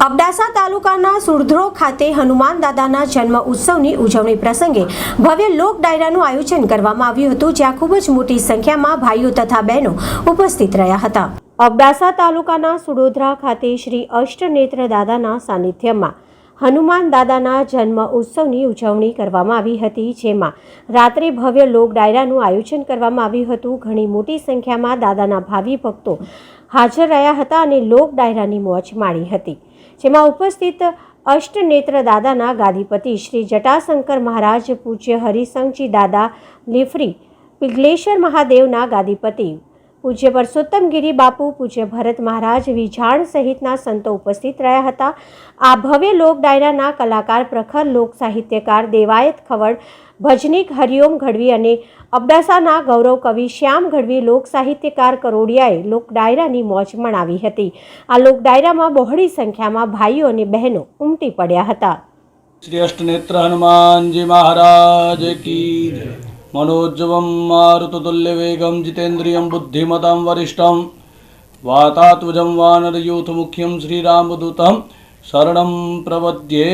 અબડાસા તાલુકાના સુરધ્રો ખાતે હનુમાન દાદાના જન્મ ઉત્સવની ઉજવણી પ્રસંગે ભવ્ય લોક ડાયરાનું આયોજન કરવામાં આવ્યું હતું, જ્યાં ખૂબ જ મોટી સંખ્યામાં ભાઈઓ તથા બહેનો ઉપસ્થિત રહ્યા હતા। અબડાસા તાલુકાના સુડોદરા ખાતે શ્રી અષ્ટનેત્ર દાદાના સાનિધ્યમાં હનુમાન દાદાના જન્મ ઉત્સવની ઉજવણી કરવામાં આવી હતી, જેમાં રાત્રે ભવ્ય લોક ડાયરાનું આયોજન કરવામાં આવ્યું હતું। ઘણી મોટી સંખ્યામાં દાદાના ભાવિ ભક્તો હાજર રહ્યા હતા અને લોક ડાયરાની મોજ માણી હતી, જેમાં ઉપસ્થિત અષ્ટનેત્ર દાદાના ગાદીપતિ શ્રી જટાશંકર મહારાજ, પૂજ્ય હરિસંઘજી દાદા લીફરી, પિઘલેશ્વર મહાદેવના ગાદીપતિ પૂજ્ય પરસોત્તમગીરી બાપુ, પૂજ્ય ભરત મહારાજ વિજાણ સહિતના સંતો ઉપસ્થિત રહ્યા હતા। આ ભવ્ય લોક ડાયરાના કલાકાર પ્રખર લોક સાહિત્યકાર દેવાયત ખવડ, ભજનીક હરિઓમ ગઢવી અને અબડાસાના ગૌરવ કવિ શ્યામ ગઢવી લોક સાહિત્યકાર કરોડિયાએ લોક ડાયરાની મોજ મનાવી હતી। આ લોક ડાયરામાં બહોળી સંખ્યામાં ભાઈઓ અને બહેનો ઉમટી પડ્યા હતા। श्री अष्टनेत्र हनुमानजी महाराज की जय। मनोज्जवं मारुततुल्यवेगं जितेन्द्रियं बुद्धिमतां वरिष्ठं वातात्मजं वानरयूथमुख्यं श्रीरामदूतं शरणं प्रपद्ये।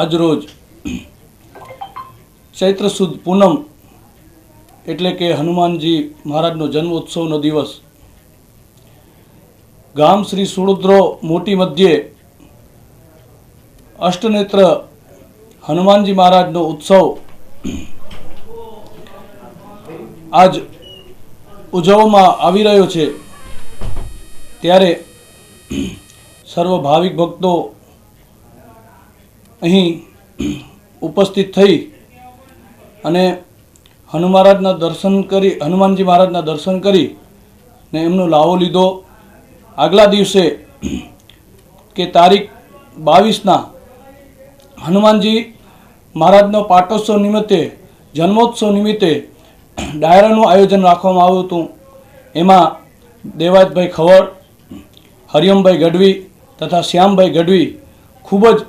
આજરોજ ચૈત્ર સુદ પૂનમ એટલે કે હનુમાનજી મહારાજનો જન્મોત્સવનો દિવસ ગામ શ્રી સુડોદરો મોટી મધ્યે અષ્ટનેત્ર હનુમાનજી મહારાજનો ઉત્સવ આજ ઉજવવામાં આવી રહ્યો છે, ત્યારે સર્વ ભાવિક ભક્તો અહીં ઉપસ્થિત થઈ અને હનુમાનજી મહારાજના દર્શન કરી ને એમનો લાવો લીધો। આગલા દિવસે કે તારીખ 22ના હનુમાનજી મહારાજનો પાટોત્સવ નિમિત્તે, જન્મોત્સવ નિમિત્તે ડાયરાનું આયોજન રાખવામાં આવ્યું હતું। એમાં દેવાયતભાઈ ખવડ, હરિયમભાઈ ગઢવી તથા શ્યામભાઈ ગઢવી ખૂબ જ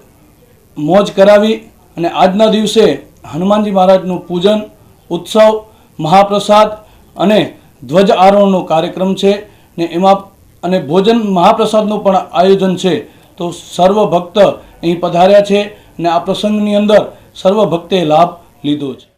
મોજ કરાવી અને આજના દિવસે હનુમાનજી મહારાજનું પૂજન, ઉત્સવ, મહાપ્રસાદ અને ધ્વજ આરોહણનો કાર્યક્રમ છે ને એમાં અને ભોજન મહાપ્રસાદનું પણ આયોજન છે। તો સર્વ ભક્ત અહીં પધાર્યા છે અને આ પ્રસંગની અંદર સર્વ ભક્તે લાભ લીધો છે।